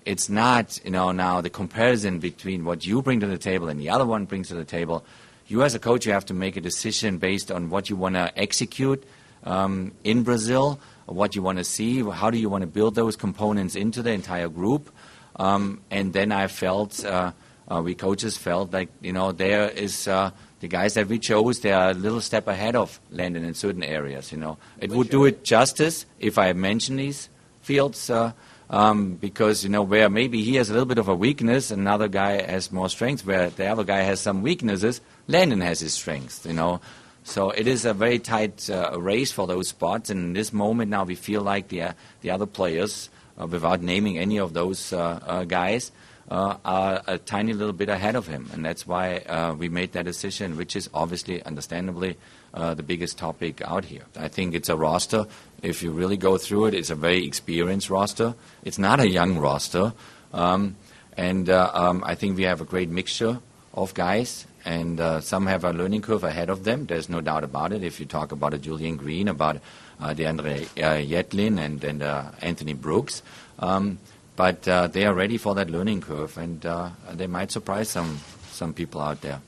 it's not, now the comparison between what you bring to the table and the other one brings to the table. You as a coach, you have to make a decision based on what you want to execute in Brazil, what you want to see, how do you want to build those components into the entire group. And then I felt, we coaches felt like, there is the guys that we chose, they are a little step ahead of Landon in certain areas. It would do it justice if I mention these fields. Because, where maybe he has a little bit of a weakness, another guy has more strengths, where the other guy has some weaknesses, Landon has his strengths, So it is a very tight race for those spots, and in this moment now we feel like the other players, without naming any of those guys, are a tiny little bit ahead of him, and that's why we made that decision, which is obviously, understandably, the biggest topic out here. I think it's a roster. If you really go through it, it's a very experienced roster. It's not a young roster. I think we have a great mixture of guys, and some have a learning curve ahead of them. There's no doubt about it. If you talk about a Julian Green, about DeAndre Yetlin and Anthony Brooks. But they are ready for that learning curve, and they might surprise some people out there.